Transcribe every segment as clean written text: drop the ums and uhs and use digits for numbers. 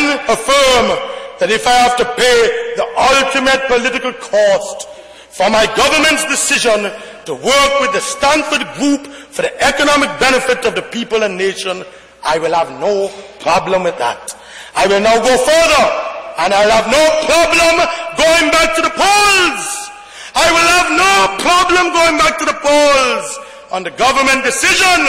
can affirm that if I have to pay the ultimate political cost for my government's decision to work with the Stanford Group for the economic benefit of the people and nation, I will have no problem with that. I will now go further, and I'll have no problem going back to the polls. I will have no problem going back to the polls on the government decision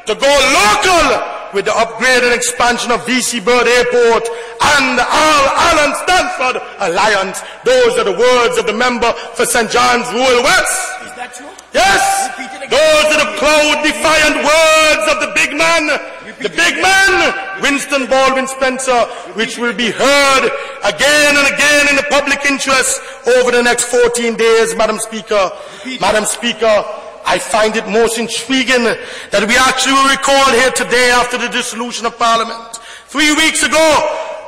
to go local with the upgrade and expansion of VC Bird Airport and the Allen Stanford Alliance. Those are the words of the member for St. John's Rural West. Is that true? Yes. Those are the proud, defiant words of the big man. The big man, Winston Baldwin Spencer, which will be heard again and again in the public interest over the next 14 days, Madam Speaker. Madam Speaker, I find it most intriguing that we actually recall here today after the dissolution of Parliament 3 weeks ago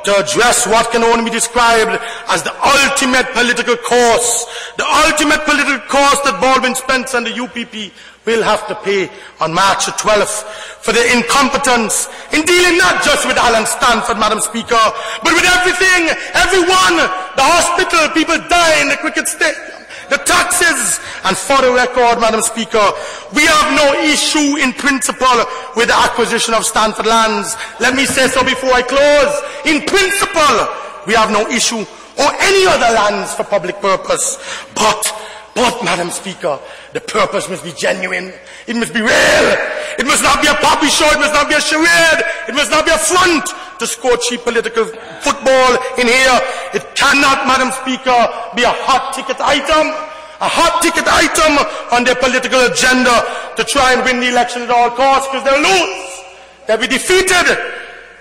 to address what can only be described as the ultimate political cost, that Baldwin Spencer and the UPP will have to pay on March the 12th for their incompetence in dealing not just with Allen Stanford, Madam Speaker, but with everything, everyone, the hospital, people die in the cricket stadium, the taxes. And for the record, Madam Speaker, we have no issue in principle with the acquisition of Stanford lands. Let me say so before I close. In principle, we have no issue or any other lands for public purpose. But Madam Speaker, the purpose must be genuine. It must be real. It must not be a poppy show. It must not be a charade. It must not be a front to score cheap political football in here. It cannot, Madam Speaker, be a hot ticket item on their political agenda to try and win the election at all costs, because they'll lose. They'll be defeated.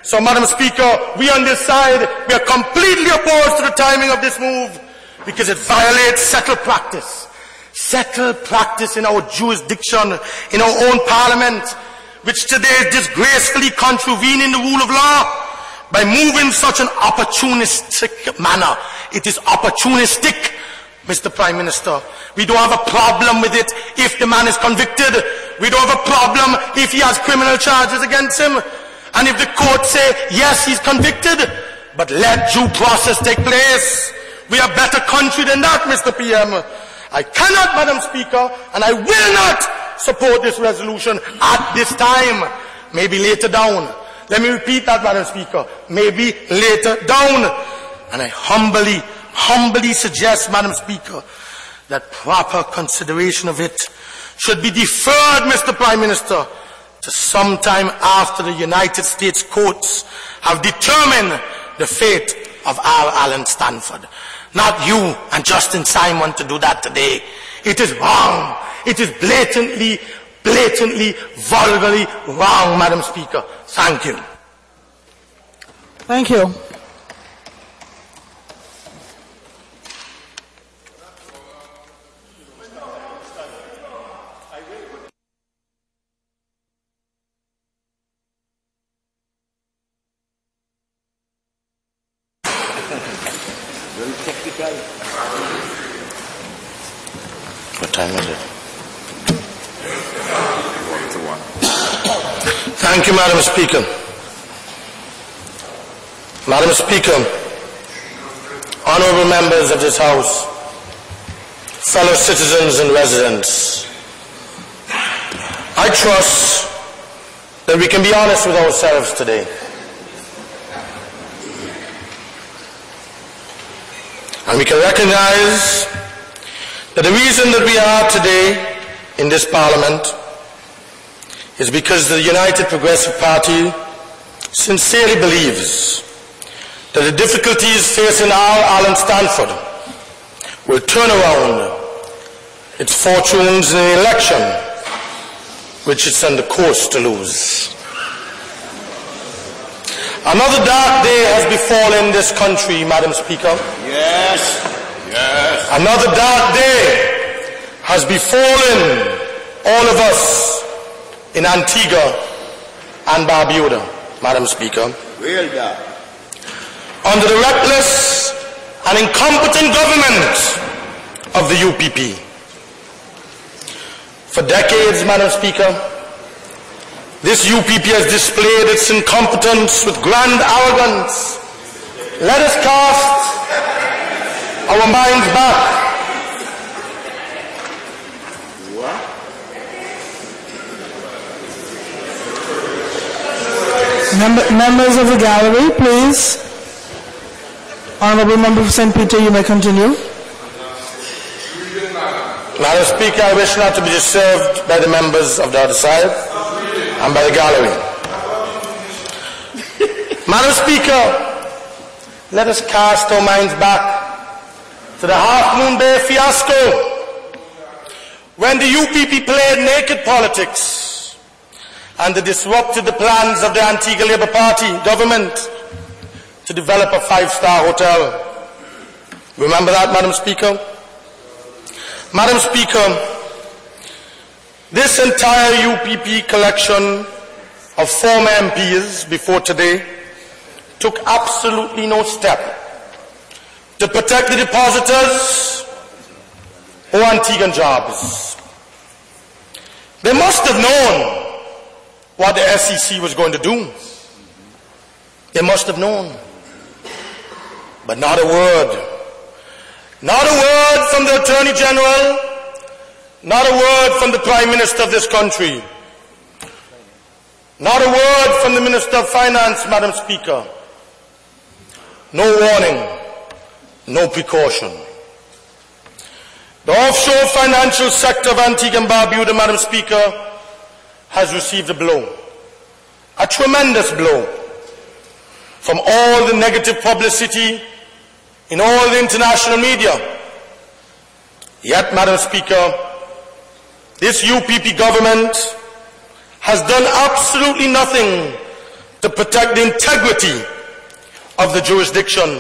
So, Madam Speaker, we on this side, we are completely opposed to the timing of this move because it violates settled practice in our jurisdiction, in our own parliament, which today is disgracefully contravening the rule of law by moving such an opportunistic manner. It is opportunistic, Mr. Prime Minister. We don't have a problem with it if the man is convicted. We don't have a problem if he has criminal charges against him. And if the court say, yes, he's convicted, but let due process take place. We are a better country than that, Mr. PM. I cannot, Madam Speaker, and I will not support this resolution at this time. Maybe later down. Let me repeat that, Madam Speaker. Maybe later down. And I humbly suggest, Madam Speaker, that proper consideration of it should be deferred, Mr. Prime Minister, to sometime after the United States courts have determined the fate of R. Allen Stanford. Not you and Justin Simon to do that today. It is wrong. It is blatantly, vulgarly wrong, Madam Speaker. Thank you. Thank you. What time is it? Thank you, Madam Speaker. Madam Speaker, honorable members of this House, fellow citizens and residents, I trust that we can be honest with ourselves today. And we can recognize that the reason that we are today in this Parliament is because the United Progressive Party sincerely believes that the difficulties facing R. Allen Stanford will turn around its fortunes in an election which it's on the course to lose. Another dark day has befallen this country, Madam Speaker. Yes. Another dark day has befallen all of us in Antigua and Barbuda, Madam Speaker. Real dark. Under the reckless and incompetent government of the UPP. For decades, Madam Speaker, this UPP has displayed its incompetence with grand arrogance Let us cast our minds back. Members of the gallery, please. Honorable Member for St. Peter, you may continue. Madam Speaker, I wish not to be disturbed by the members of the other side and by the gallery. Madam Speaker, let us cast our minds back to the Half Moon Bay fiasco, when the UPP played naked politics and they disrupted the plans of the Antigua Labour Party government to develop a 5-star hotel. Remember that, Madam Speaker? Madam Speaker, this entire UPP collection of former MPs before today took absolutely no step to protect the depositors or Antiguan jobs. They must have known what the SEC was going to do. They must have known. But not a word. Not a word from the Attorney General, not a word from the Prime Minister of this country, not a word from the Minister of Finance, Madam Speaker. No warning, no precaution. The offshore financial sector of Antigua and Barbuda, Madam Speaker, has received a blow, a tremendous blow, from all the negative publicity in all the international media. Yet, Madam Speaker, this UPP government has done absolutely nothing to protect the integrity of the jurisdiction.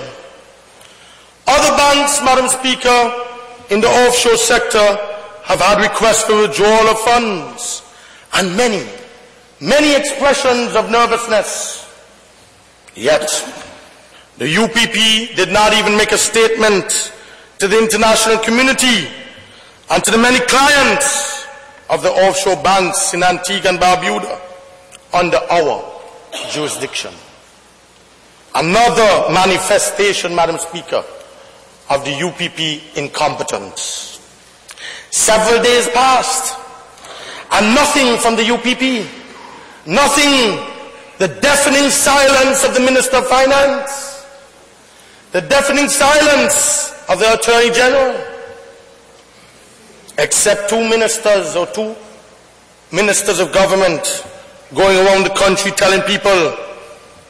Other banks, Madam Speaker, in the offshore sector have had requests for withdrawal of funds and many expressions of nervousness. Yet, the UPP did not even make a statement to the international community and to the many clients of the offshore banks in Antigua and Barbuda under our jurisdiction. Another manifestation, Madam Speaker, of the UPP incompetence. Several days passed and nothing from the UPP, nothing. The deafening silence of the Minister of Finance, the deafening silence of the Attorney General, except two ministers or two ministers of government going around the country telling people,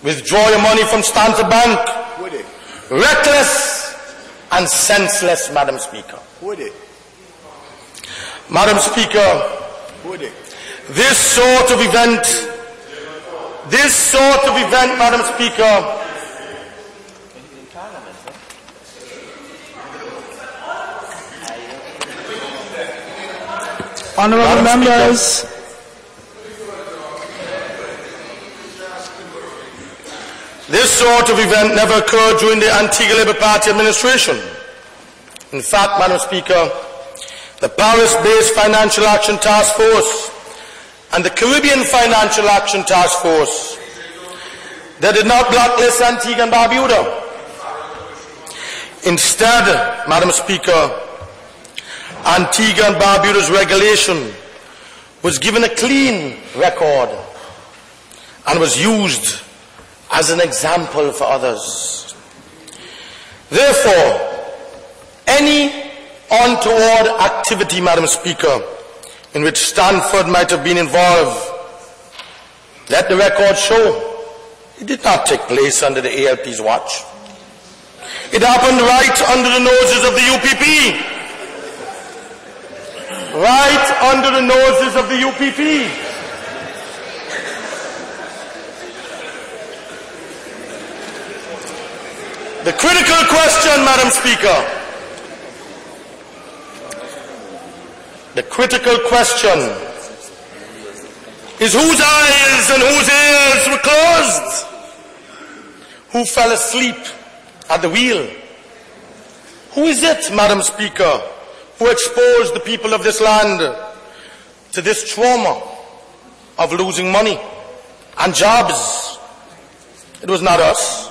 withdraw your money from Stanford Bank. Would it? Reckless and senseless, Madam Speaker. Would it? Madam Speaker, Would it? this sort of event, Madam Speaker, Honorable members. This sort of event never occurred during the Antigua Labour Party administration. In fact, Madam Speaker, the Paris-based Financial Action Task Force and the Caribbean Financial Action Task Force, they did not blacklist Antigua and Barbuda. Instead, Madam Speaker, Antigua and Barbuda's regulation was given a clean record and was used as an example for others. Therefore, any untoward activity, Madam Speaker, in which Stanford might have been involved, let the record show it did not take place under the ALP's watch. It happened right under the noses of the UPP. Right under the noses of the UPP. The critical question, Madam Speaker, the critical question is whose eyes and whose ears were closed? Who fell asleep at the wheel? Who is it, Madam Speaker, who exposed the people of this land to this trauma of losing money and jobs? It was not us.